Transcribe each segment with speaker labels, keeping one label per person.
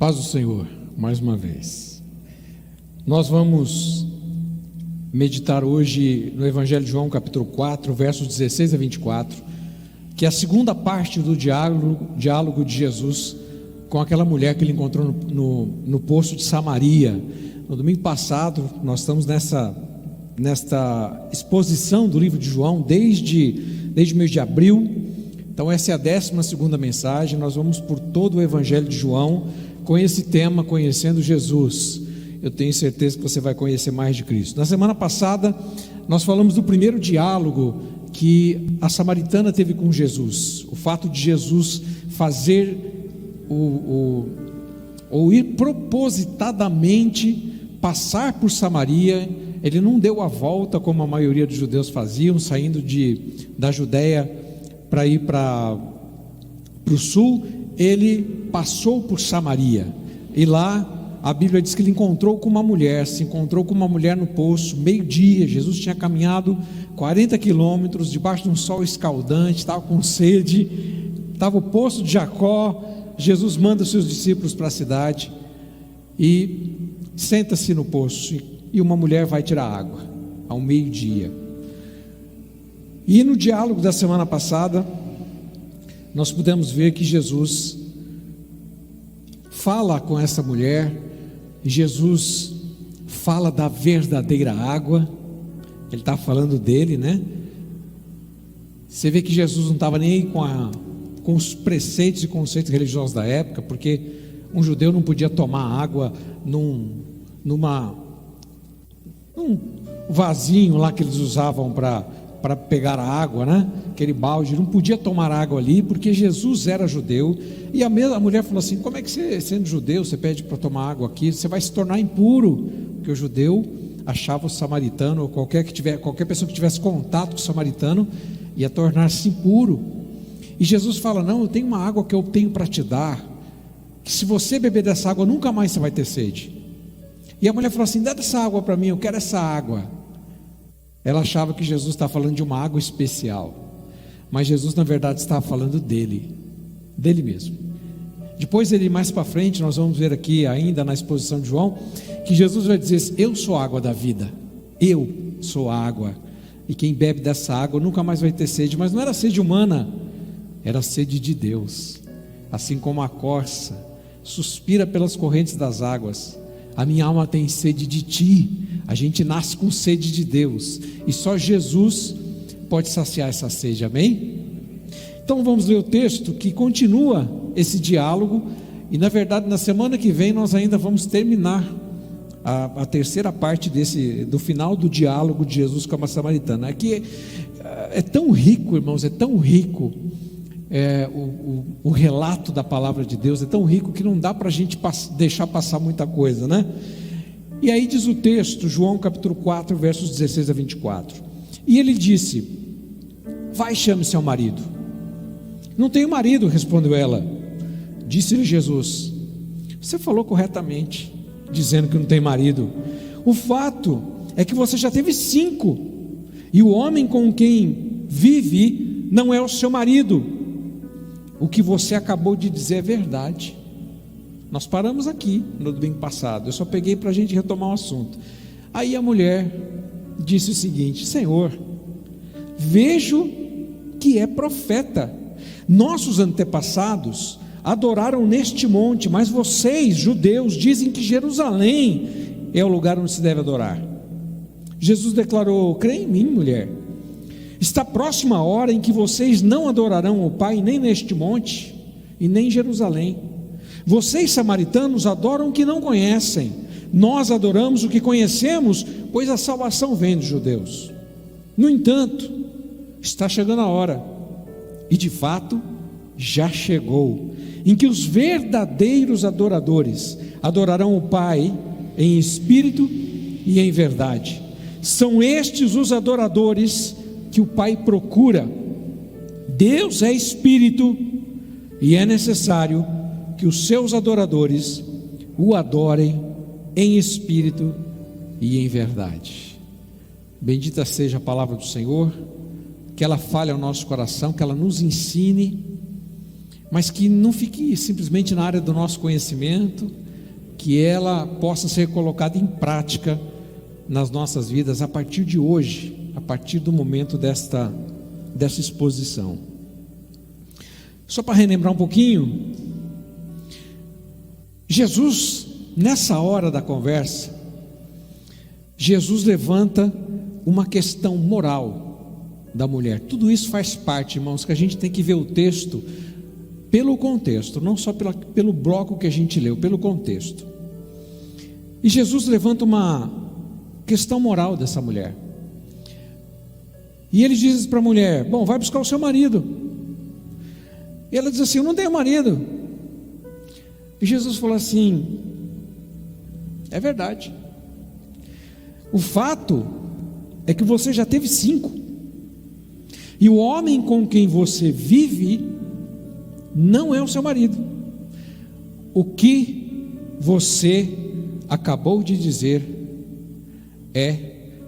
Speaker 1: Paz do Senhor, mais uma vez. Nós vamos meditar hoje no Evangelho de João, capítulo 4, versos 16 a 24, que é a segunda parte do diálogo de Jesus com aquela mulher que ele encontrou no poço de Samaria. No domingo passado, nós estamos nesta exposição do livro de João, desde o mês de abril. Então essa é a 12ª mensagem. Nós vamos por todo o Evangelho de João com esse tema, conhecendo Jesus. Eu tenho certeza que você vai conhecer mais de Cristo. Na semana passada nós falamos do primeiro diálogo que a samaritana teve com Jesus, o fato de Jesus fazer ou ir propositadamente passar por Samaria. Ele não deu a volta como a maioria dos judeus faziam, saindo da Judéia para ir para o sul. Ele passou por Samaria, e lá a Bíblia diz que ele se encontrou com uma mulher no poço, meio-dia. Jesus tinha caminhado 40 quilômetros, debaixo de um sol escaldante, estava com sede, estava o poço de Jacó. Jesus manda os seus discípulos para a cidade, e senta-se no poço, e uma mulher vai tirar água, ao meio-dia. E no diálogo da semana passada, nós pudemos ver que Jesus fala com essa mulher, e Jesus fala da verdadeira água. Ele está falando dele, né? Você vê que Jesus não estava nem aí com os preceitos e conceitos religiosos da época, porque um judeu não podia tomar água num vasinho lá que eles usavam para pegar a água, né? Aquele balde, não podia tomar água ali, porque Jesus era judeu. E a mulher falou assim: como é que você, sendo judeu, você pede para tomar água aqui? Você vai se tornar impuro. Porque o judeu achava o samaritano, ou qualquer pessoa que tivesse contato com o samaritano, ia tornar-se impuro. E Jesus fala: não, eu tenho uma água que eu tenho para te dar, que se você beber dessa água, nunca mais você vai ter sede. E a mulher falou assim: dá essa água para mim, eu quero essa água. Ela achava que Jesus estava falando de uma água especial, mas Jesus na verdade estava falando dele mesmo. Depois mais para frente, nós vamos ver aqui ainda na exposição de João, que Jesus vai dizer: eu sou a água da vida, eu sou a água, e quem bebe dessa água nunca mais vai ter sede. Mas não era sede humana, era sede de Deus. Assim como a corça suspira pelas correntes das águas, a minha alma tem sede de ti. A gente nasce com sede de Deus, e só Jesus pode saciar essa sede, amém? Então vamos ler o texto que continua esse diálogo, e na verdade na semana que vem nós ainda vamos terminar a terceira parte do final do diálogo de Jesus com a samaritana. Aqui é tão rico, irmãos, é tão rico, o relato da palavra de Deus é tão rico que não dá para a gente deixar passar muita coisa, né? E aí diz o texto, João capítulo 4, versos 16 a 24: e ele disse: vai, chame seu marido. Não tenho marido, respondeu ela. Disse-lhe Jesus: você falou corretamente, dizendo que não tem marido. O fato é que você já teve 5, e o homem com quem vive não é o seu marido. O que você acabou de dizer é verdade. Nós paramos aqui no domingo passado, eu só peguei para a gente retomar o assunto. Aí a mulher disse o seguinte: Senhor, vejo que é profeta. Nossos antepassados adoraram neste monte, mas vocês, judeus, dizem que Jerusalém é o lugar onde se deve adorar. Jesus declarou: crê em mim, mulher, está próxima a hora em que vocês não adorarão o Pai nem neste monte e nem em Jerusalém. Vocês, samaritanos, adoram o que não conhecem. Nós adoramos o que conhecemos, pois a salvação vem dos judeus. No entanto, está chegando a hora, e de fato já chegou, em que os verdadeiros adoradores adorarão o Pai em espírito e em verdade. São estes os adoradores que o Pai procura. Deus é espírito, e é necessário que os seus adoradores o adorem em espírito e em verdade. Bendita seja a palavra do Senhor, que ela fale ao nosso coração, que ela nos ensine mas que não fique simplesmente na área do nosso conhecimento, que ela possa ser colocada em prática nas nossas vidas a partir de hoje, a partir do momento dessa exposição. Só para relembrar um pouquinho, Jesus, nessa hora da conversa, Jesus levanta uma questão moral da mulher. Tudo isso faz parte, irmãos, que a gente tem que ver o texto pelo contexto, não só pelo bloco que a gente leu, pelo contexto. E Jesus levanta uma questão moral dessa mulher. E ele diz para a mulher: bom, vai buscar o seu marido. E ela diz assim: eu não tenho marido. E Jesus falou assim: é verdade. O fato é que você já teve 5. E o homem com quem você vive não é o seu marido. O que você acabou de dizer é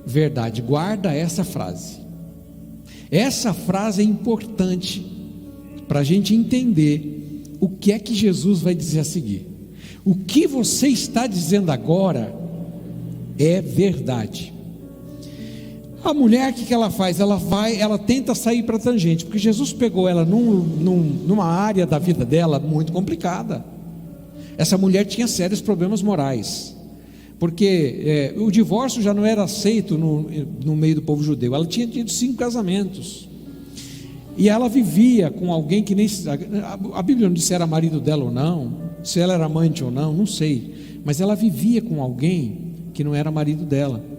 Speaker 1: verdade. Guarda essa frase. Essa frase é importante para a gente entender o que é que Jesus vai dizer a seguir. O que você está dizendo agora é verdade. A mulher, o que ela faz? Ela tenta sair para a tangente, porque Jesus pegou ela numa área da vida dela muito complicada. Essa mulher tinha sérios problemas morais, porque o divórcio já não era aceito no meio do povo judeu. Ela tinha tido 5 casamentos, e ela vivia com alguém que nem... A Bíblia não diz se era marido dela ou não, se ela era amante ou não, não sei, mas ela vivia com alguém que não era marido dela.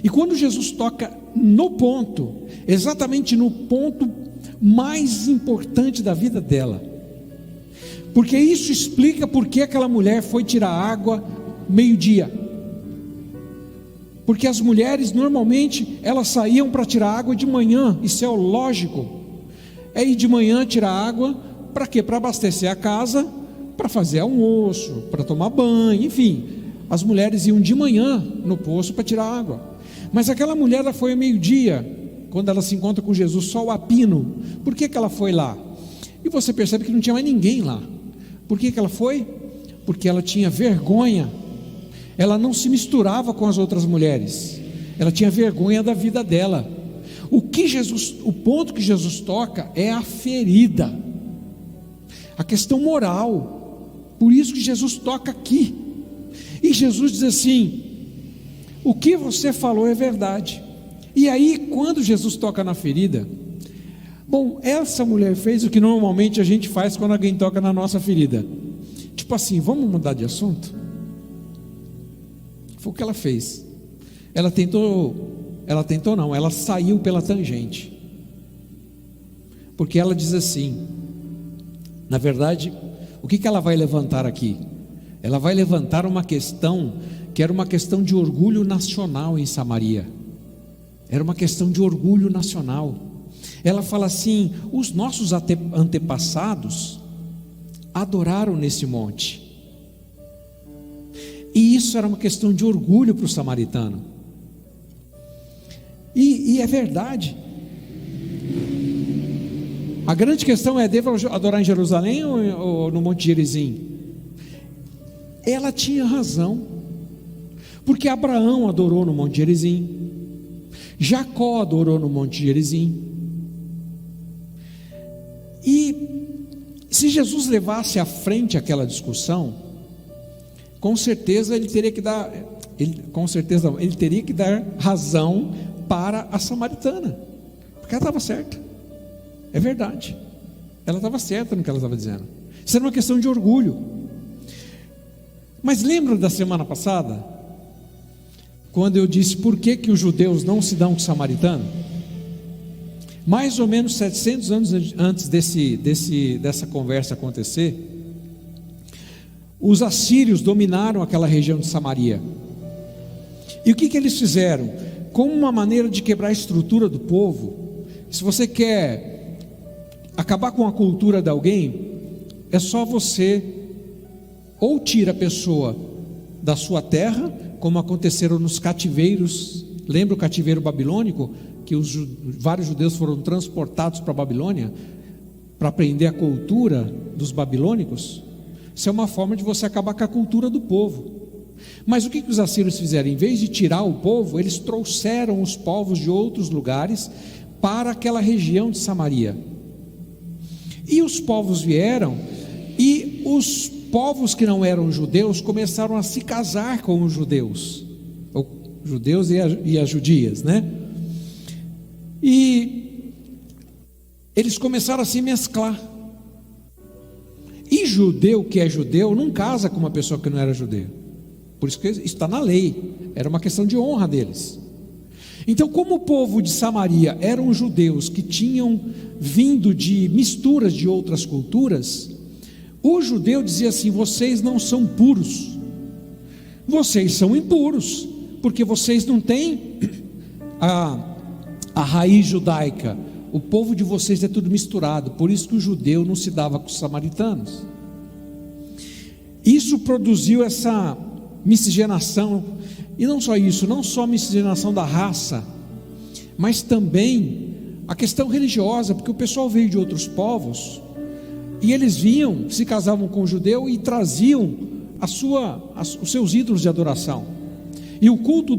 Speaker 1: E quando Jesus toca no ponto, exatamente no ponto mais importante da vida dela, porque isso explica por que aquela mulher foi tirar água meio-dia. Porque as mulheres normalmente elas saíam para tirar água de manhã, isso é o lógico. É ir de manhã tirar água, para quê? Para abastecer a casa, para fazer almoço, para tomar banho, enfim. As mulheres iam de manhã no poço para tirar água. Mas aquela mulher, ela foi ao meio-dia, quando ela se encontra com Jesus, sol a pino. Por que ela foi lá? E você percebe que não tinha mais ninguém lá. Por que ela foi? Porque ela tinha vergonha. Ela não se misturava com as outras mulheres. Ela tinha vergonha da vida dela. O ponto que Jesus toca é a ferida, a questão moral. Por isso que Jesus toca aqui. E Jesus diz assim: o que você falou é verdade. E aí, quando Jesus toca na ferida, bom, essa mulher fez o que normalmente a gente faz quando alguém toca na nossa ferida. Tipo assim, vamos mudar de assunto? Foi o que ela fez. Ela saiu pela tangente. Porque ela diz assim, na verdade, o que ela vai levantar aqui? Ela vai levantar uma questão que era uma questão de orgulho nacional em Samaria. Era uma questão de orgulho nacional. Ela fala assim: os nossos antepassados adoraram nesse monte. E isso era uma questão de orgulho para o samaritano. E é verdade. A grande questão é: devo adorar em Jerusalém ou no Monte Gerizim? Ela tinha razão, porque Abraão adorou no Monte Gerizim, Jacó adorou no Monte Gerizim. E se Jesus levasse à frente aquela discussão, com certeza ele teria que dar razão para a samaritana, porque ela estava certa. É verdade, ela estava certa no que ela estava dizendo. Isso era uma questão de orgulho. Mas lembra da semana passada, quando eu disse por que os judeus não se dão com o samaritano? Mais ou menos 700 anos antes dessa conversa acontecer, os assírios dominaram aquela região de Samaria. E o que eles fizeram? Como uma maneira de quebrar a estrutura do povo, se você quer acabar com a cultura de alguém, é só você ou tira a pessoa da sua terra, como aconteceram nos cativeiros. Lembra o cativeiro babilônico? Que vários judeus foram transportados para a Babilônia. para aprender a cultura dos babilônicos, isso é uma forma de você acabar com a cultura do povo. Mas o que os assírios fizeram? Em vez de tirar o povo, eles trouxeram os povos de outros lugares para aquela região de Samaria. E os povos vieram, e os povos que não eram judeus começaram a se casar com os judeus, e as judias, né? E eles começaram a se mesclar. E judeu que é judeu não casa com uma pessoa que não era judeu. Por isso que isso está na lei. Era uma questão de honra deles. Então, como o povo de Samaria eram judeus que tinham vindo de misturas de outras culturas, o judeu dizia assim: vocês não são puros, vocês são impuros, porque vocês não têm a raiz judaica. O povo de vocês é tudo misturado. Por isso que o judeu não se dava com os samaritanos. Isso produziu essa miscigenação. E não só isso, não só a miscigenação da raça, mas também a questão religiosa, porque o pessoal veio de outros povos, e eles vinham, se casavam com o judeu e traziam os seus ídolos de adoração. E o culto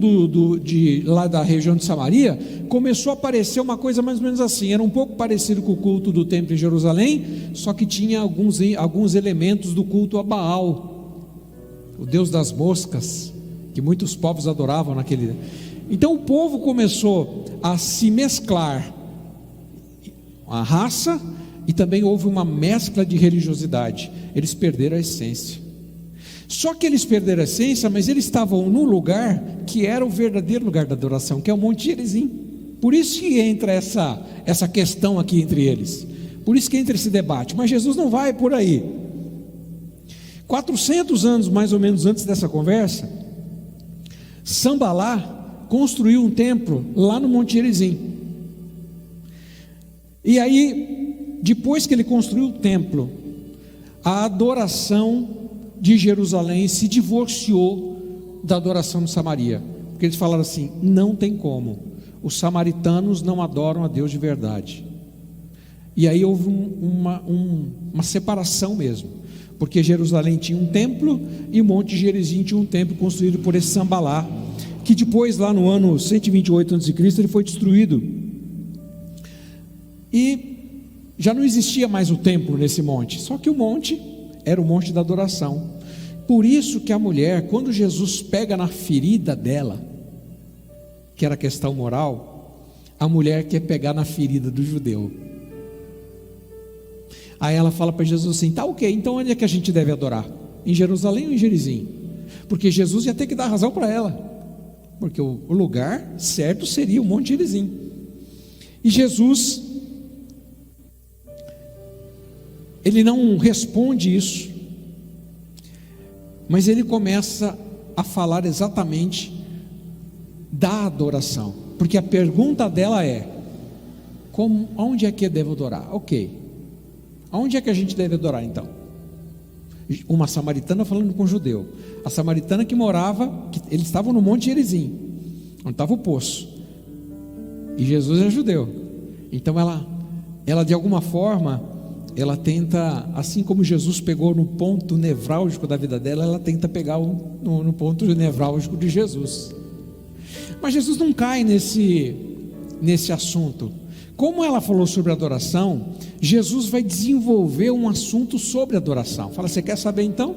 Speaker 1: lá da região de Samaria começou a aparecer uma coisa mais ou menos assim. Era um pouco parecido com o culto do templo em Jerusalém, só que tinha alguns elementos do culto a Baal, o deus das moscas, que muitos povos adoravam naquele. Então o povo começou a se mesclar, a raça, e também houve uma mescla de religiosidade. Eles perderam a essência. Só que eles perderam a essência, mas eles estavam num lugar que era o verdadeiro lugar da adoração, que é o Monte Gerizim. Por isso que entra essa questão aqui entre eles. Por isso que entra esse debate. Mas Jesus não vai por aí. 400 anos mais ou menos antes dessa conversa, Sambalá construiu um templo lá no Monte Gerizim. E aí, depois que ele construiu o templo, a adoração de Jerusalém se divorciou da adoração de Samaria, porque eles falaram assim: não tem como, os samaritanos não adoram a Deus de verdade. E aí houve uma separação mesmo, porque Jerusalém tinha um templo e o Monte Gerizim tinha um templo construído por esse Sambalá, que depois, lá no ano 128 a.C., ele foi destruído, e já não existia mais o templo nesse monte, só que o monte era o monte da adoração. Por isso que a mulher, quando Jesus pega na ferida dela, que era a questão moral, a mulher quer pegar na ferida do judeu. Aí ela fala para Jesus assim: tá ok, então onde é que a gente deve adorar? Em Jerusalém ou em Gerizim? Porque Jesus ia ter que dar razão para ela, porque o lugar certo seria o Monte Gerizim. E Jesus, ele não responde isso, mas ele começa a falar exatamente da adoração, porque a pergunta dela é: onde é que eu devo adorar? Ok, aonde é que a gente deve adorar então? Uma samaritana falando com um judeu, a samaritana que eles estavam no Monte Gerizim, onde estava o poço, e Jesus é judeu. Então ela de alguma forma, ela tenta, assim como Jesus pegou no ponto nevrálgico da vida dela, ela tenta pegar no ponto nevrálgico de Jesus. Mas Jesus não cai nesse assunto. Como ela falou sobre adoração, Jesus vai desenvolver um assunto sobre adoração. Fala: você quer saber então?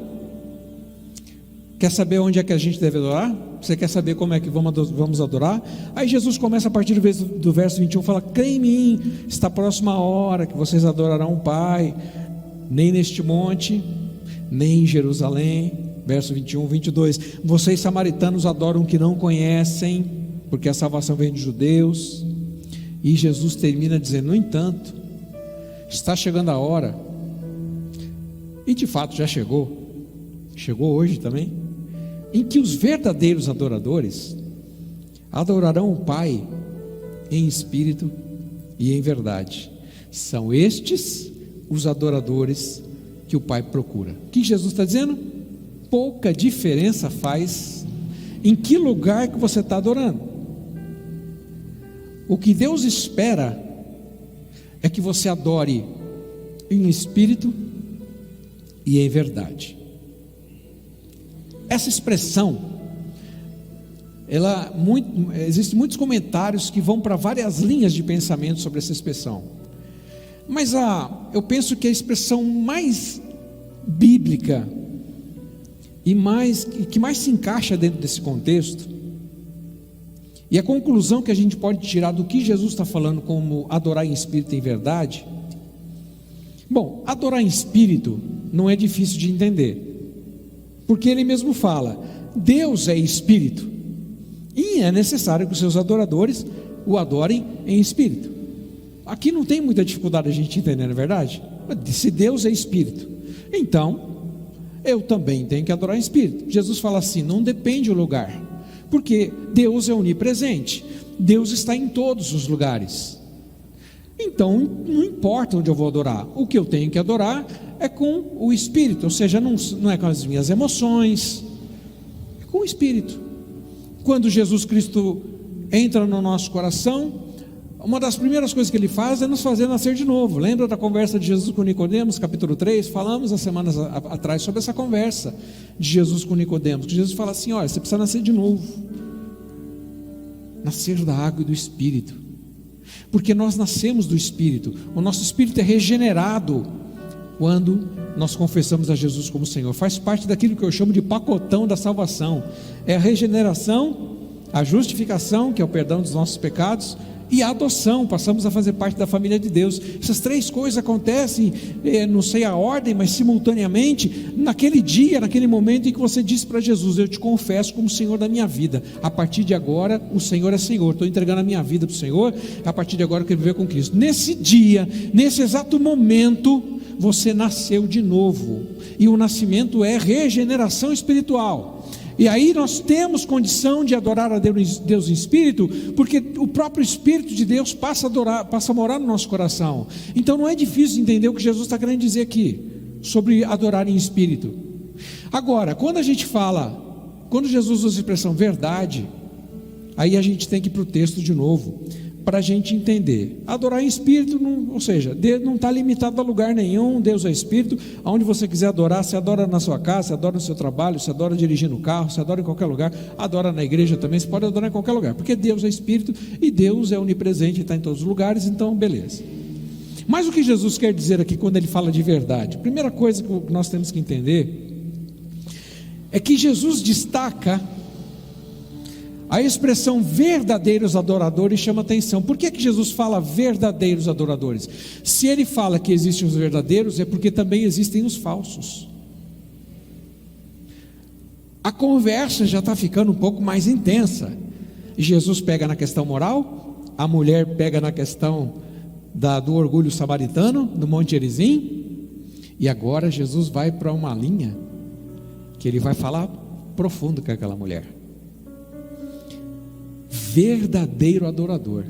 Speaker 1: Quer saber onde é que a gente deve adorar? Você quer saber como é que vamos adorar? Aí Jesus começa a partir do verso 21, fala: crê em mim, está próxima a hora que vocês adorarão o Pai, nem neste monte, nem em Jerusalém. Verso 21, 22, vocês samaritanos adoram o que não conhecem, porque a salvação vem de judeus. E Jesus termina dizendo: no entanto, está chegando a hora, e de fato já chegou hoje também, em que os verdadeiros adoradores adorarão o Pai em espírito e em verdade. São estes os adoradores que o Pai procura. O que Jesus está dizendo? Pouca diferença faz em que lugar que você está adorando. O que Deus espera é que você adore em espírito e em verdade. Essa expressão, existem muitos comentários que vão para várias linhas de pensamento sobre essa expressão, mas eu penso que a expressão mais bíblica e que mais se encaixa dentro desse contexto, e a conclusão que a gente pode tirar do que Jesus está falando como adorar em espírito e em verdade. Bom, adorar em espírito não é difícil de entender, porque ele mesmo fala: Deus é espírito, e é necessário que os seus adoradores o adorem em espírito. Aqui não tem muita dificuldade a gente entender, não é verdade? Se Deus é espírito, então eu também tenho que adorar em espírito. Jesus fala assim: não depende do lugar, porque Deus é onipresente, Deus está em todos os lugares. Então não importa onde eu vou adorar, o que eu tenho que adorar é com o espírito, ou seja, não é com as minhas emoções, é com o espírito. Quando Jesus Cristo entra no nosso coração, uma das primeiras coisas que ele faz é nos fazer nascer de novo. Lembra da conversa de Jesus com Nicodemos, capítulo 3? Falamos há semanas atrás sobre essa conversa de Jesus com Nicodemos, que Jesus fala assim: olha, você precisa nascer de novo, nascer da água e do Espírito, porque nós nascemos do Espírito. O nosso espírito é regenerado quando nós confessamos a Jesus como Senhor. Faz parte daquilo que eu chamo de pacotão da salvação. É a regeneração, a justificação, que é o perdão dos nossos pecados, e a adoção, passamos a fazer parte da família de Deus. Essas três coisas acontecem, não sei a ordem, mas simultaneamente, naquele dia, naquele momento em que você disse para Jesus: eu te confesso como Senhor da minha vida, a partir de agora o Senhor é Senhor, estou entregando a minha vida para o Senhor, a partir de agora eu quero viver com Cristo. Nesse dia, nesse exato momento, você nasceu de novo, e o nascimento é regeneração espiritual. E aí nós temos condição de adorar a Deus em espírito, porque o próprio Espírito de Deus passa a morar no nosso coração. Então não é difícil entender o que Jesus está querendo dizer aqui sobre adorar em espírito. Agora, quando Jesus usa a expressão verdade, aí a gente tem que ir para o texto de novo, para a gente entender. Adorar em espírito, ou seja, Deus não está limitado a lugar nenhum. Deus é espírito. Aonde você quiser adorar, você adora na sua casa, você adora no seu trabalho, você adora dirigindo o carro, você adora em qualquer lugar, adora na igreja também, você pode adorar em qualquer lugar, porque Deus é espírito e Deus é onipresente, está em todos os lugares. Então beleza. Mas o que Jesus quer dizer aqui quando ele fala de verdade? A primeira coisa que nós temos que entender é que Jesus destaca a expressão verdadeiros adoradores. Chama atenção. Por que Jesus fala verdadeiros adoradores? Se ele fala que existem os verdadeiros, é porque também existem os falsos. A conversa já está ficando um pouco mais intensa. Jesus pega na questão moral, a mulher pega na questão do orgulho samaritano, do Monte Gerizim, e agora Jesus vai para uma linha que ele vai falar profundo com aquela mulher. Verdadeiro adorador.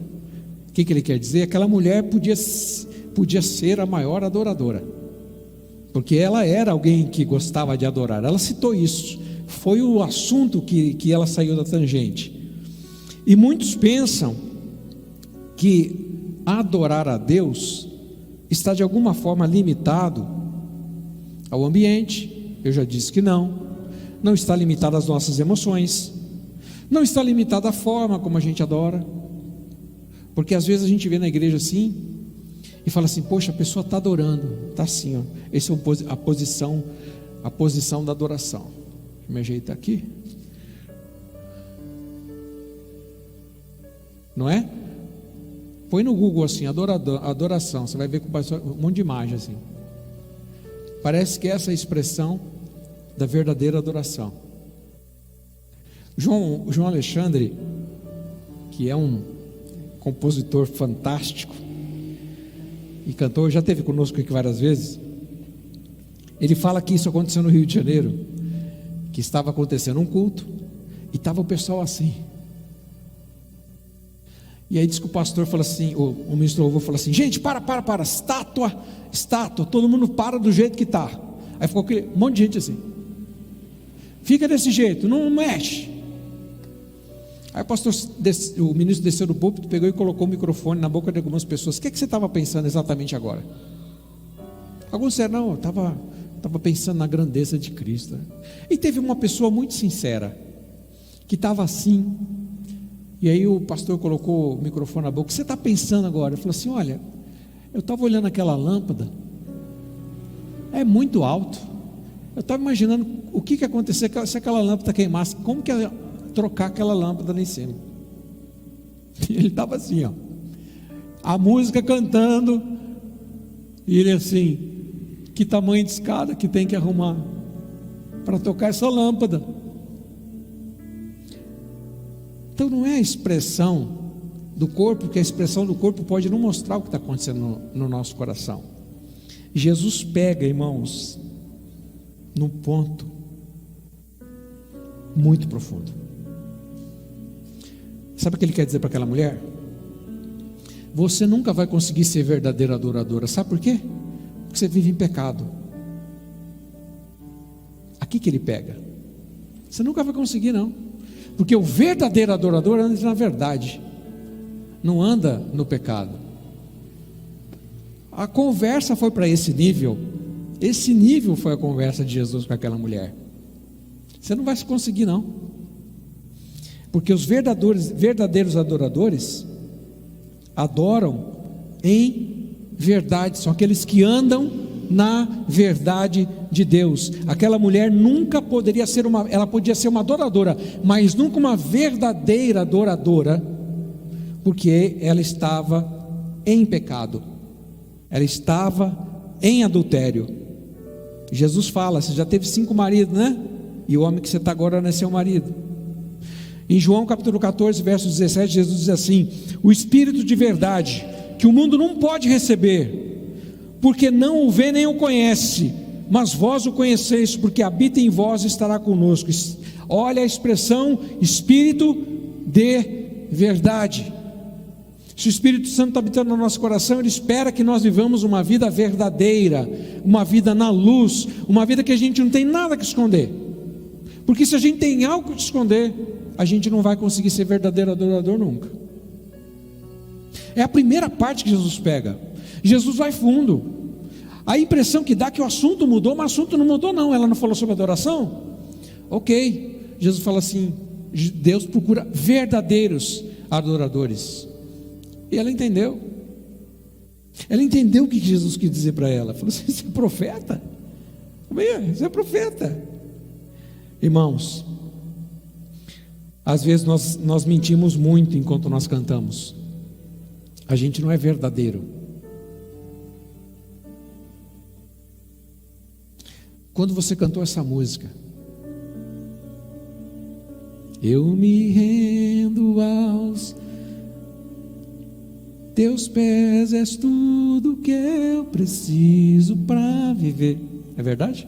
Speaker 1: O que ele quer dizer? Aquela mulher podia ser a maior adoradora, porque ela era alguém que gostava de adorar. Ela citou isso, foi o assunto que ela saiu da tangente. E muitos pensam que adorar a Deus está de alguma forma limitado ao ambiente. Eu já disse que não está limitado às nossas emoções, não está limitado à forma como a gente adora, porque às vezes a gente vê na igreja assim e fala assim: poxa, a pessoa está adorando, está assim, ó. Essa é a posição da adoração. Deixa eu me ajeitar aqui, não é? Põe no Google assim, adoração, você vai ver um monte de imagem assim. Parece que essa é a expressão da verdadeira adoração. João Alexandre, que é um compositor fantástico e cantor, já esteve conosco aqui várias vezes. Ele fala que isso aconteceu no Rio de Janeiro, que estava acontecendo um culto e estava o pessoal assim. E aí diz que o pastor falou assim, o ministro louvor falou assim: gente, para, estátua, todo mundo para do jeito que está. Aí ficou um monte de gente assim, fica desse jeito, não mexe. Aí o ministro desceu do púlpito, pegou e colocou o microfone na boca de algumas pessoas. O que você estava pensando exatamente agora? Alguns disseram, não, eu estava pensando na grandeza de Cristo. E teve uma pessoa muito sincera, que estava assim, e aí o pastor colocou o microfone na boca. O que você está pensando agora? Ele falou assim, olha, eu estava olhando aquela lâmpada, é muito alto, eu estava imaginando o que ia acontecer se aquela lâmpada queimasse, como que ia trocar aquela lâmpada lá em cima. E ele estava assim, ó, a música cantando, e ele assim, que tamanho de escada que tem que arrumar para tocar essa lâmpada? Então não é a expressão do corpo, porque a expressão do corpo pode não mostrar o que está acontecendo no nosso coração. Jesus pega, irmãos, num ponto muito profundo. Sabe o que ele quer dizer para aquela mulher? Você nunca vai conseguir ser verdadeira adoradora. Sabe por quê? Porque você vive em pecado. Aqui que ele pega. Você nunca vai conseguir, não. Porque o verdadeiro adorador anda na verdade, não anda no pecado. A conversa foi para esse nível. Esse nível foi a conversa de Jesus com aquela mulher. Você não vai se conseguir, não. Porque os verdadeiros adoradores adoram em verdade, são aqueles que andam na verdade de Deus. Aquela mulher nunca poderia ser ela podia ser uma adoradora, mas nunca uma verdadeira adoradora, porque ela estava em pecado, ela estava em adultério. Jesus fala, você já teve 5 maridos, né? E o homem que você está agora não é seu marido. Em João capítulo 14, verso 17, Jesus diz assim: o Espírito de verdade, que o mundo não pode receber, porque não o vê nem o conhece, mas vós o conheceis, porque habita em vós e estará conosco. Olha a expressão, Espírito de verdade. Se o Espírito Santo está habitando no nosso coração, Ele espera que nós vivamos uma vida verdadeira, uma vida na luz, uma vida que a gente não tem nada que esconder, porque se a gente tem algo que esconder, a gente não vai conseguir ser verdadeiro adorador nunca. É a primeira parte que Jesus pega. Jesus vai fundo. A impressão que dá é que o assunto mudou, mas o assunto não mudou não. Ela não falou sobre adoração? Ok, Jesus fala assim, Deus procura verdadeiros adoradores. E ela entendeu. Ela entendeu o que Jesus quis dizer para ela. Falou assim, você é profeta? Você é profeta. Irmãos, às vezes nós mentimos muito enquanto nós cantamos. A gente não é verdadeiro. Quando você cantou essa música, eu me rendo aos teus pés, és tudo que eu preciso para viver. É verdade?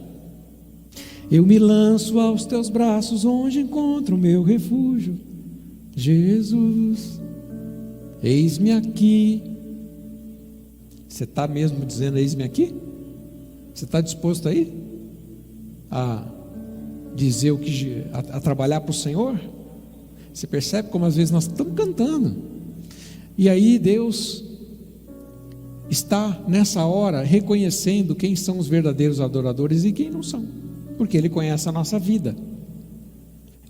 Speaker 1: Eu me lanço aos teus braços, onde encontro o meu refúgio. Jesus, eis-me aqui. Você está mesmo dizendo eis-me aqui? Você está disposto aí a dizer o que, a trabalhar para o Senhor? Você percebe como às vezes nós estamos cantando, e aí Deus está nessa hora reconhecendo quem são os verdadeiros adoradores e quem não são, porque Ele conhece a nossa vida.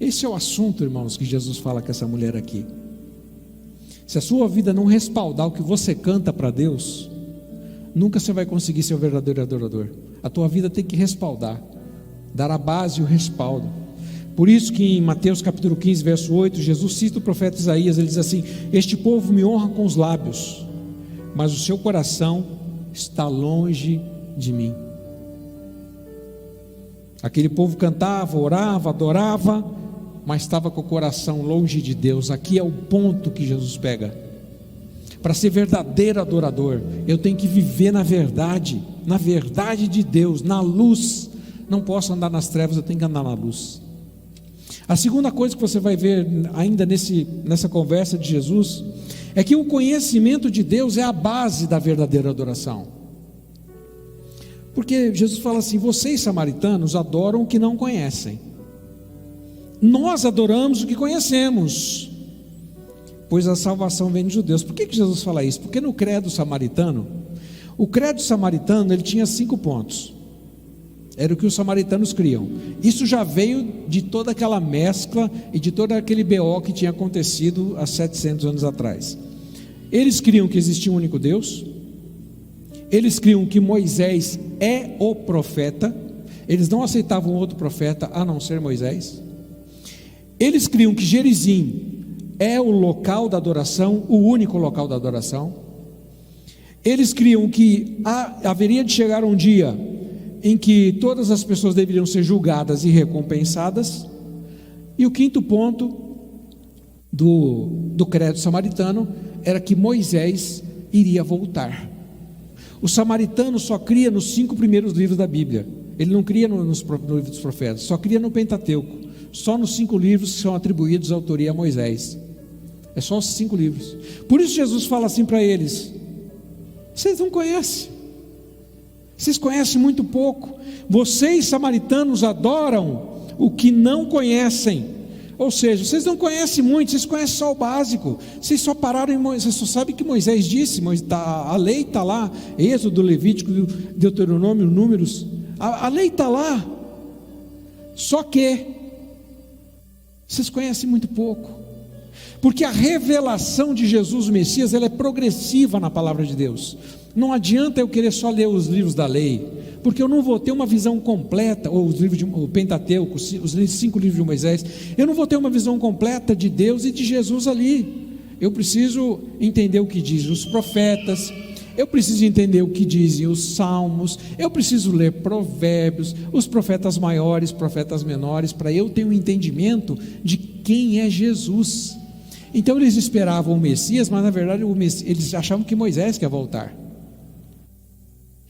Speaker 1: Esse é o assunto, irmãos, que Jesus fala com essa mulher aqui. Se a sua vida não respaldar o que você canta para Deus, nunca você vai conseguir ser o verdadeiro adorador. A tua vida tem que respaldar, dar a base e o respaldo. Por isso que em Mateus capítulo 15, verso 8, Jesus cita o profeta Isaías. Ele diz assim: este povo me honra com os lábios, mas o seu coração está longe de mim. Aquele povo cantava, orava, adorava, mas estava com o coração longe de Deus. Aqui é o ponto que Jesus pega. Para ser verdadeiro adorador, eu tenho que viver na verdade de Deus, na luz. Não posso andar nas trevas, eu tenho que andar na luz. A segunda coisa que você vai ver ainda nessa conversa de Jesus é que o conhecimento de Deus é a base da verdadeira adoração. Porque Jesus fala assim: vocês samaritanos adoram o que não conhecem, nós adoramos o que conhecemos, pois a salvação vem dos judeus. Por que Jesus fala isso? Porque no credo samaritano, O credo samaritano, ele tinha 5 pontos. Era o que os samaritanos criam. Isso já veio de toda aquela mescla e de todo aquele BO que tinha acontecido há 700 anos atrás. Eles criam que existia um único Deus. Eles criam que Moisés é o profeta. Eles não aceitavam outro profeta a não ser Moisés. Eles criam que Gerizim é o local da adoração, o único local da adoração. Eles criam que haveria de chegar um dia em que todas as pessoas deveriam ser julgadas e recompensadas. E o 5º ponto do credo samaritano era que Moisés iria voltar. O samaritano só cria nos 5 primeiros livros da Bíblia. Ele não cria no livro dos profetas, só cria no Pentateuco, só nos 5 livros que são atribuídos à autoria a Moisés. É só os 5 livros. Por isso Jesus fala assim para eles: vocês não conhecem, vocês conhecem muito pouco. Vocês samaritanos adoram o que não conhecem. Ou seja, vocês não conhecem muito, vocês conhecem só o básico. Vocês só pararam em Moisés, vocês só sabem que Moisés disse, a lei está lá, Êxodo, Levítico, Deuteronômio, Números, a lei está lá. Só que vocês conhecem muito pouco, porque a revelação de Jesus o Messias, ela é progressiva na palavra de Deus. Não adianta eu querer só ler os livros da lei, porque eu não vou ter uma visão completa, ou os livros o Pentateuco, os 5 livros de Moisés, eu não vou ter uma visão completa de Deus e de Jesus ali. Eu preciso entender o que dizem os profetas, eu preciso entender o que dizem os salmos, eu preciso ler provérbios, os profetas maiores, profetas menores, para eu ter um entendimento de quem é Jesus. Então eles esperavam o Messias, mas na verdade eles achavam que Moisés quer voltar.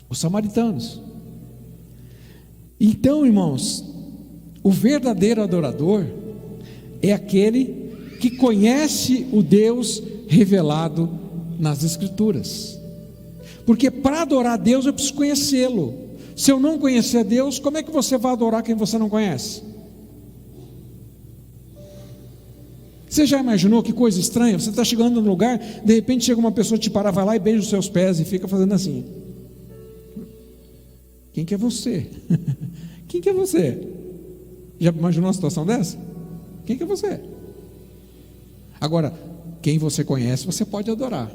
Speaker 1: Os samaritanos. Então, irmãos, o verdadeiro adorador é aquele que conhece o Deus revelado nas Escrituras. Porque para adorar a Deus eu preciso conhecê-lo. Se eu não conhecer Deus, como é que você vai adorar quem você não conhece? Você já imaginou que coisa estranha? Você está chegando num lugar, de repente chega uma pessoa te parar, vai lá e beija os seus pés e fica fazendo assim. Quem que é você? Quem que é você? Já imaginou uma situação dessa? Quem que é você? Agora, quem você conhece, você pode adorar.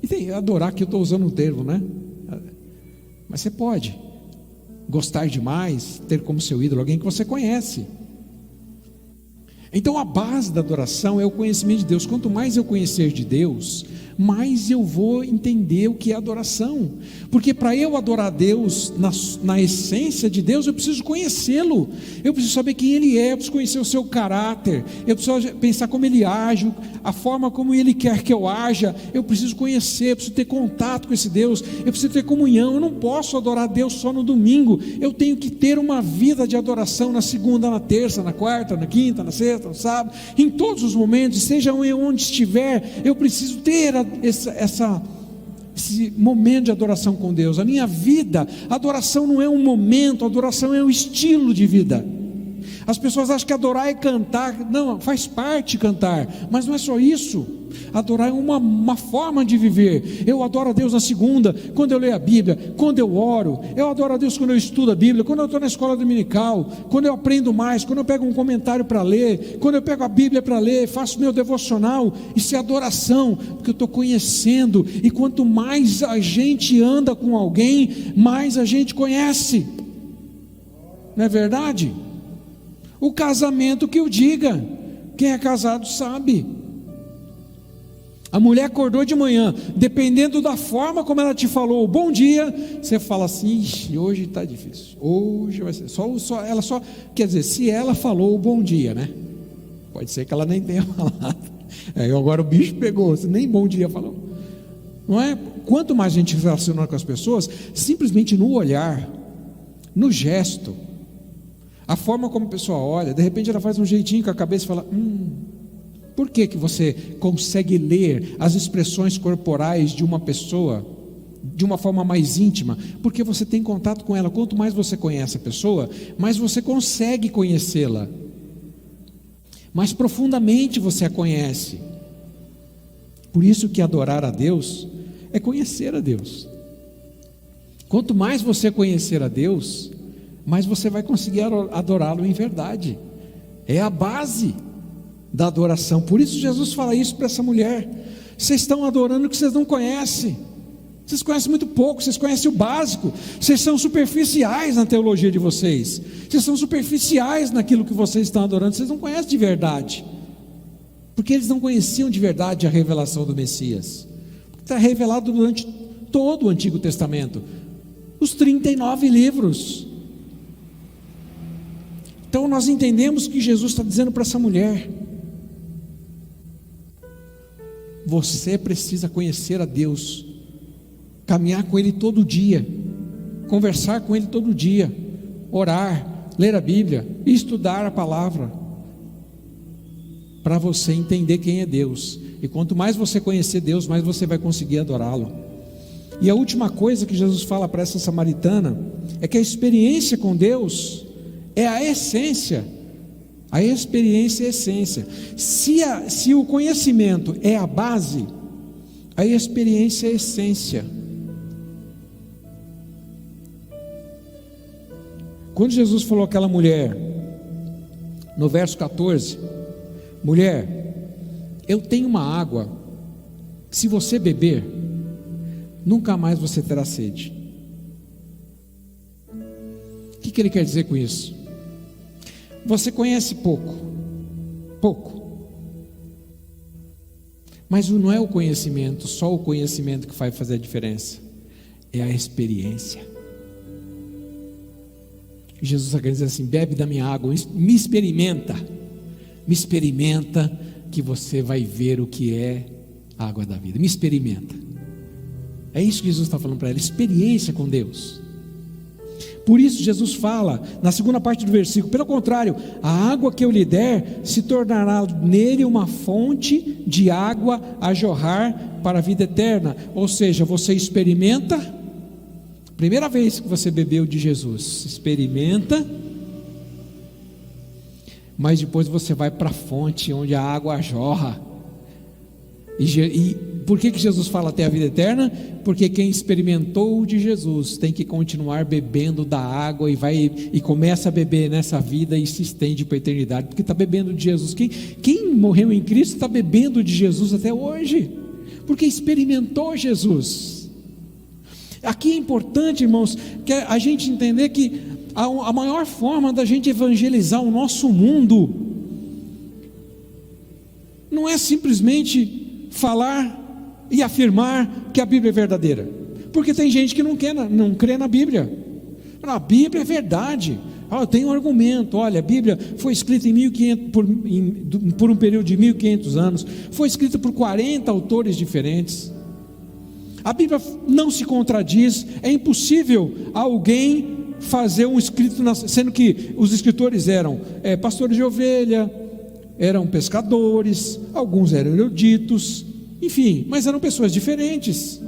Speaker 1: E tem adorar, que eu estou usando um termo, né? Mas você pode gostar demais, ter como seu ídolo alguém que você conhece. Então a base da adoração é o conhecimento de Deus. Quanto mais eu conhecer de Deus, mais eu vou entender o que é adoração. Porque para eu adorar a Deus na essência de Deus, eu preciso conhecê-lo. Eu preciso saber quem Ele é, eu preciso conhecer o seu caráter, eu preciso pensar como Ele age, a forma como Ele quer que eu haja. Eu preciso conhecer, eu preciso ter contato com esse Deus, eu preciso ter comunhão. Eu não posso adorar a Deus só no domingo, eu tenho que ter uma vida de adoração na segunda, na terça, na quarta, na quinta, na sexta, no sábado, em todos os momentos, seja onde estiver, eu preciso ter esse momento de adoração com Deus. A minha vida, a adoração não é um momento, a adoração é um estilo de vida. As pessoas acham que adorar é cantar. Não, faz parte cantar, mas não é só isso. Adorar é uma forma de viver. Eu adoro a Deus na segunda, quando eu leio a Bíblia, quando eu oro. Eu adoro a Deus quando eu estudo a Bíblia, quando eu estou na escola dominical, quando eu aprendo mais, quando eu pego um comentário para ler, quando eu pego a Bíblia para ler, faço meu devocional. Isso é adoração, porque eu estou conhecendo. E quanto mais a gente anda com alguém, mais a gente conhece. Não é verdade? O casamento que eu diga, quem é casado sabe. A mulher acordou de manhã, dependendo da forma como ela te falou bom dia, você fala assim: hoje está difícil, hoje vai ser, ela só, quer dizer, se ela falou bom dia, né? Pode ser que ela nem tenha falado, agora o bicho pegou, você nem bom dia falou, não é? Quanto mais a gente relaciona com as pessoas, simplesmente no olhar, no gesto, a forma como a pessoa olha, de repente ela faz um jeitinho com a cabeça e fala: por que você consegue ler as expressões corporais de uma pessoa de uma forma mais íntima? Porque você tem contato com ela. Quanto mais você conhece a pessoa, mais você consegue conhecê-la, mais profundamente você a conhece. Por isso que adorar a Deus é conhecer a Deus. Quanto mais você conhecer a Deus, mais você vai conseguir adorá-lo em verdade. É a base da adoração. Por isso Jesus fala isso para essa mulher: vocês estão adorando o que vocês não conhecem. Vocês conhecem muito pouco, vocês conhecem o básico. Vocês são superficiais na teologia de vocês. Vocês são superficiais naquilo que vocês estão adorando. Vocês não conhecem de verdade, porque eles não conheciam de verdade a revelação do Messias. Está revelado durante todo o Antigo Testamento, os 39 livros. Então nós entendemos que Jesus está dizendo para essa mulher: você precisa conhecer a Deus, caminhar com Ele todo dia, conversar com Ele todo dia, orar, ler a Bíblia, estudar a palavra, para você entender quem é Deus. E quanto mais você conhecer Deus, mais você vai conseguir adorá-lo. E a última coisa que Jesus fala para essa samaritana é que a experiência com Deus é a essência. A experiência é a essência. Se o conhecimento é a base, a experiência é a essência. Quando Jesus falou àquela mulher, no verso 14: mulher, eu tenho uma água que, se você beber, nunca mais você terá sede. O que ele quer dizer com isso? Você conhece pouco, mas não é o conhecimento, só o conhecimento que vai fazer a diferença, é a experiência. Jesus está querendo dizer assim: bebe da minha água, me experimenta, que você vai ver o que é a água da vida. Me experimenta. É isso que Jesus está falando para ela: experiência com Deus. Por isso Jesus fala na segunda parte do versículo: pelo contrário, a água que eu lhe der se tornará nele uma fonte de água a jorrar para a vida eterna. Ou seja, você experimenta. Primeira vez que você bebeu de Jesus, experimenta, mas depois você vai para a fonte onde a água jorra. E por que Jesus fala até a vida eterna? Porque quem experimentou de Jesus tem que continuar bebendo da água e começa a beber nessa vida e se estende para a eternidade, porque está bebendo de Jesus. Quem morreu em Cristo está bebendo de Jesus até hoje, porque experimentou Jesus. Aqui é importante, irmãos, que a gente entender que a maior forma da gente evangelizar o nosso mundo não é simplesmente falar e afirmar que a Bíblia é verdadeira, porque tem gente que não crê na Bíblia. A Bíblia é verdade. Eu tenho um argumento: olha, a Bíblia foi escrita em 1500, por um período de 1500 anos, foi escrita por 40 autores diferentes. A Bíblia não se contradiz. É impossível alguém fazer um escrito, sendo que os escritores eram pastores de ovelha, eram pescadores, alguns eram eruditos, enfim, mas eram pessoas diferentes.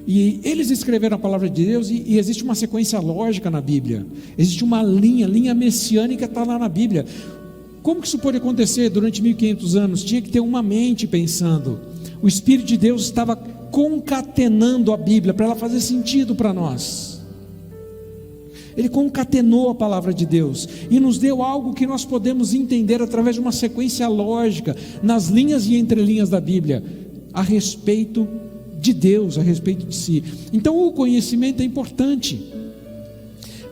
Speaker 1: E eles escreveram a palavra de Deus, e existe uma sequência lógica na Bíblia, existe uma linha messiânica, está lá na Bíblia. Como que isso pode acontecer durante 1500 anos? Tinha que ter uma mente pensando. O Espírito de Deus estava concatenando a Bíblia para ela fazer sentido para nós. Ele concatenou a palavra de Deus e nos deu algo que nós podemos entender através de uma sequência lógica, nas linhas e entrelinhas da Bíblia, a respeito de Deus, a respeito de si. Então o conhecimento é importante,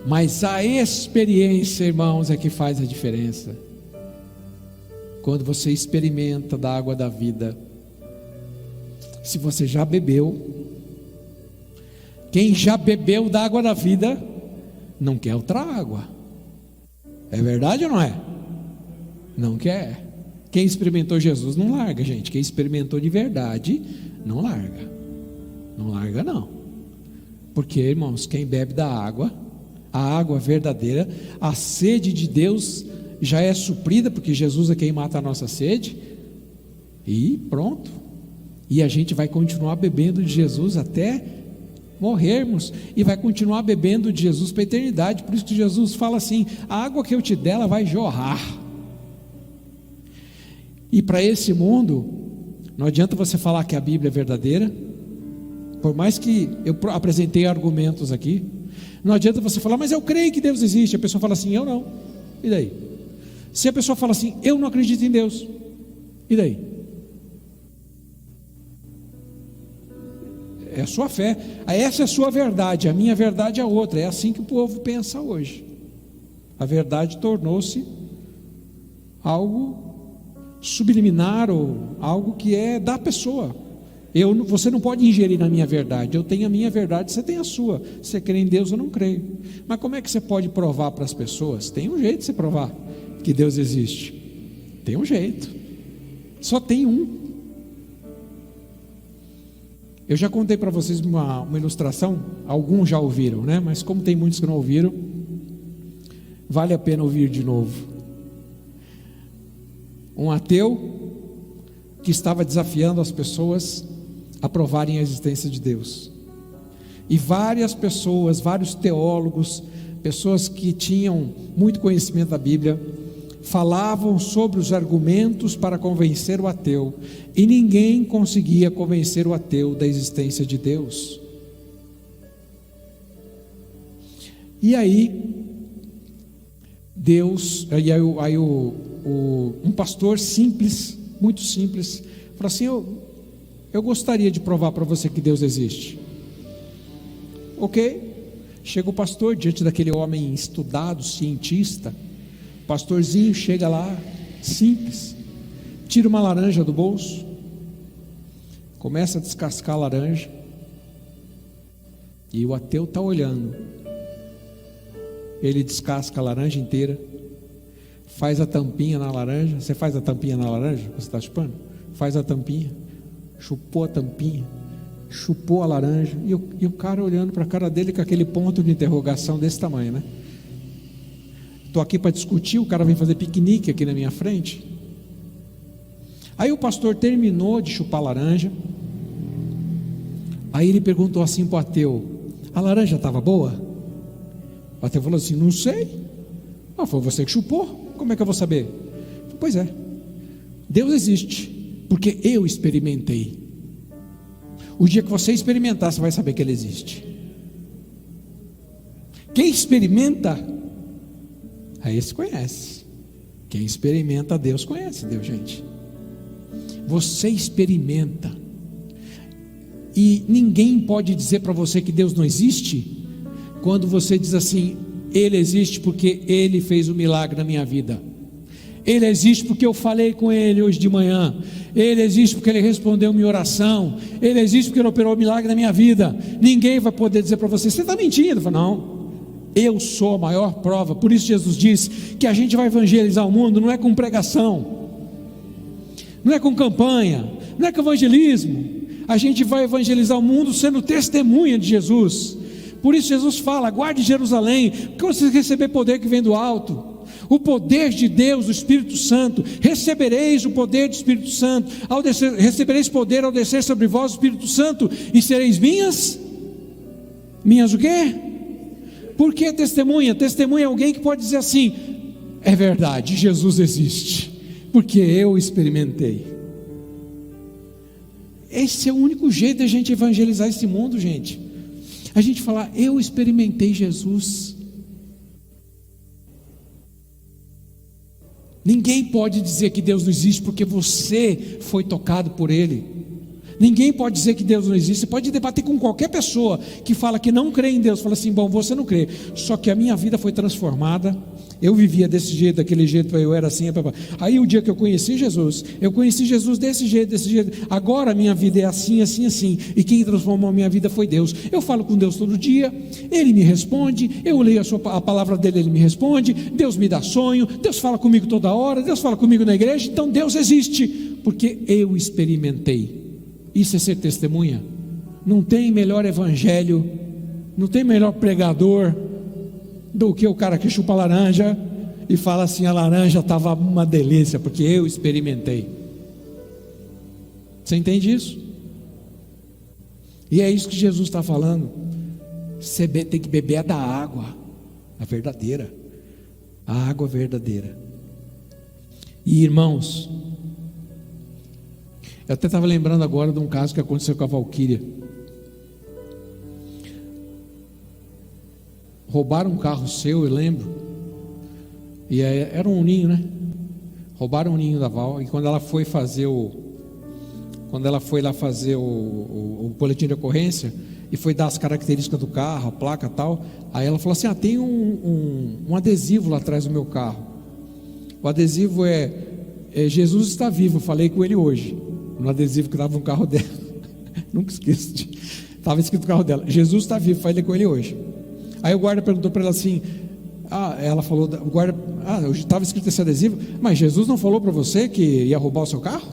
Speaker 1: mas a experiência, irmãos, é que faz a diferença. Quando você experimenta da água da vida, se você já bebeu, quem já bebeu da água da vida não quer outra água. É verdade ou não é? Não quer. Quem experimentou Jesus não larga, gente. Quem experimentou de verdade não larga. Não larga não. Porque, irmãos, quem bebe da água, a água verdadeira, a sede de Deus já é suprida, porque Jesus é quem mata a nossa sede, e pronto. E a gente vai continuar bebendo de Jesus até morrermos, e vai continuar bebendo de Jesus para a eternidade. Por isso que Jesus fala assim: a água que eu te der, ela vai jorrar. E para esse mundo, não adianta você falar que a Bíblia é verdadeira, por mais que eu apresentei argumentos aqui, não adianta você falar, mas eu creio que Deus existe. A pessoa fala assim, eu não. E daí? Se a pessoa fala assim, eu não acredito em Deus, e daí? É a sua fé, essa é a sua verdade, a minha verdade é outra. É assim que o povo pensa hoje. A verdade tornou-se algo subliminar, ou algo que é da pessoa. Você não pode ingerir na minha verdade. Eu tenho a minha verdade, você tem a sua. Você crê em Deus, eu não creio. Mas como é que você pode provar para as pessoas? Tem um jeito de você provar que Deus existe. Tem um jeito. Só tem um. Eu já contei para vocês uma ilustração. Alguns já ouviram, né? Mas como tem muitos que não ouviram, vale a pena ouvir de novo. Um ateu que estava desafiando as pessoas a provarem a existência de Deus. E várias pessoas, vários teólogos, pessoas que tinham muito conhecimento da Bíblia, falavam sobre os argumentos para convencer o ateu, e ninguém conseguia convencer o ateu da existência de Deus. E aí um pastor simples, muito simples, falou assim, eu gostaria de provar para você que Deus existe. Ok, chega o pastor diante daquele homem estudado, cientista. O pastorzinho chega lá, simples, tira uma laranja do bolso, começa a descascar a laranja, e o ateu está olhando. Ele descasca a laranja inteira, faz a tampinha na laranja. Você faz a tampinha na laranja? Você está chupando? Faz a tampinha, chupou a tampinha, chupou a laranja, e o cara olhando para a cara dele com aquele ponto de interrogação desse tamanho, né? Estou aqui para discutir, o cara vem fazer piquenique aqui na minha frente. Aí o pastor terminou de chupar a laranja. Aí ele perguntou assim para o ateu, a laranja estava boa? O ateu falou assim, não sei. Foi você que chupou, como é que eu vou saber? Pois é, Deus existe, porque eu experimentei. O dia que você experimentar, você vai saber que Ele existe. Quem experimenta, aí se conhece. Quem experimenta Deus, conhece Deus, gente. Você experimenta, e ninguém pode dizer para você que Deus não existe, quando você diz assim, Ele existe porque Ele fez um milagre na minha vida. Ele existe porque eu falei com Ele hoje de manhã. Ele existe porque Ele respondeu minha oração. Ele existe porque Ele operou um milagre na minha vida. Ninguém vai poder dizer para você está mentindo. Falo, não, eu sou a maior prova. Por isso Jesus diz que a gente vai evangelizar o mundo, não é com pregação, não é com campanha, não é com evangelismo. A gente vai evangelizar o mundo sendo testemunha de Jesus. Por isso Jesus fala, guarde Jerusalém, porque vocês receber poder que vem do alto. O poder de Deus, do Espírito Santo. Recebereis o poder do Espírito Santo. Recebereis poder ao descer sobre vós o Espírito Santo, e sereis minhas o quê? Por que testemunha? Testemunha é alguém que pode dizer assim, é verdade, Jesus existe, porque eu experimentei. Esse é o único jeito de a gente evangelizar esse mundo, gente. A gente falar, eu experimentei Jesus. Ninguém pode dizer que Deus não existe porque você foi tocado por Ele. Ninguém pode dizer que Deus não existe. Você pode debater com qualquer pessoa que fala que não crê em Deus. Fala assim, bom, você não crê, só que a minha vida foi transformada. Eu vivia desse jeito, daquele jeito, eu era assim. Aí o dia que eu conheci Jesus desse jeito. Agora a minha vida é assim, assim, assim. E quem transformou a minha vida foi Deus. Eu falo com Deus todo dia, Ele me responde. Eu leio a palavra dEle, Ele me responde. Deus me dá sonho, Deus fala comigo toda hora, Deus fala comigo na igreja. Então Deus existe, porque eu experimentei. Isso é ser testemunha. Não tem melhor evangelho, não tem melhor pregador do que o cara que chupa a laranja e fala assim, a laranja estava uma delícia, porque eu experimentei. Você entende isso? E é isso que Jesus está falando. Você tem que beber da água, a verdadeira, a água verdadeira. E irmãos, eu até estava lembrando agora de um caso que aconteceu com a Valquíria. roubaram um carro seu, eu lembro, e era um ninho, né? Roubaram um ninho da Val, e quando ela foi lá fazer o boletim de ocorrência, e foi dar as características do carro, a placa e tal, aí ela falou assim: tem um adesivo lá atrás do meu carro, o adesivo é Jesus está vivo, eu falei com ele hoje, no adesivo que estava no carro dela, nunca esqueço, estava escrito no carro dela: Jesus está vivo, falei com ele hoje. Aí o guarda perguntou para ela assim, ela falou, o guarda, estava escrito esse adesivo, mas Jesus não falou para você que ia roubar o seu carro?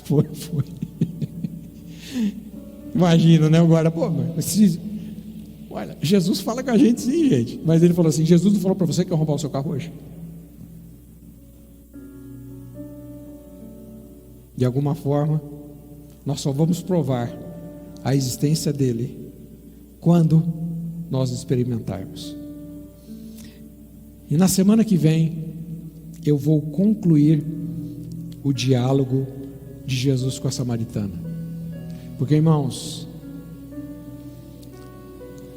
Speaker 1: Foi. Imagina, né, o guarda, olha, Jesus fala com a gente sim, gente, mas ele falou assim: Jesus não falou para você que ia roubar o seu carro hoje? De alguma forma, nós só vamos provar a existência dele quando nós experimentarmos. E na semana que vem eu vou concluir o diálogo de Jesus com a samaritana, porque, irmãos,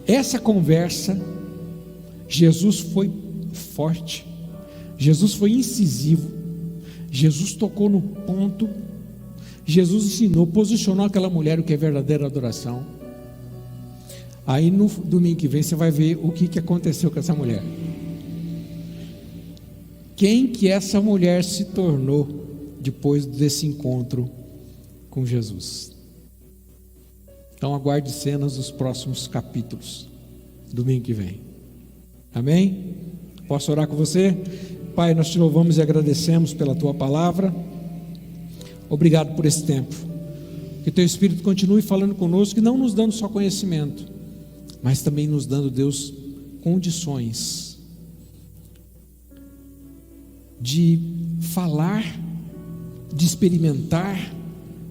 Speaker 1: essa conversa, Jesus foi forte, Jesus foi incisivo, Jesus tocou no ponto, Jesus ensinou, posicionou aquela mulher o que é verdadeira adoração. Aí no domingo que vem você vai ver o que aconteceu com essa mulher, quem que essa mulher se tornou depois desse encontro com Jesus. Então aguarde cenas dos próximos capítulos, domingo que vem. Amém? Posso orar com você? Pai, nós te louvamos e agradecemos pela tua palavra. Obrigado por esse tempo. Que teu Espírito continue falando conosco e não nos dando só conhecimento, mas também nos dando, Deus, condições de falar, de experimentar,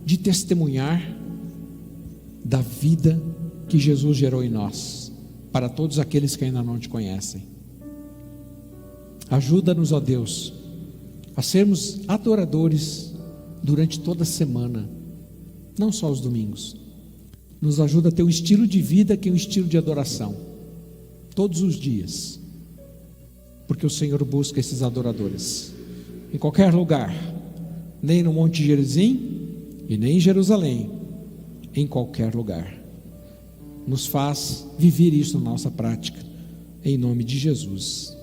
Speaker 1: de testemunhar da vida que Jesus gerou em nós, para todos aqueles que ainda não te conhecem. Ajuda-nos, ó Deus, a sermos adoradores durante toda a semana, não só os domingos. Nos ajuda a ter um estilo de vida que é um estilo de adoração, todos os dias, porque o Senhor busca esses adoradores, em qualquer lugar, nem no Monte Gerizim e nem em Jerusalém, em qualquer lugar. Nos faz viver isso na nossa prática, em nome de Jesus.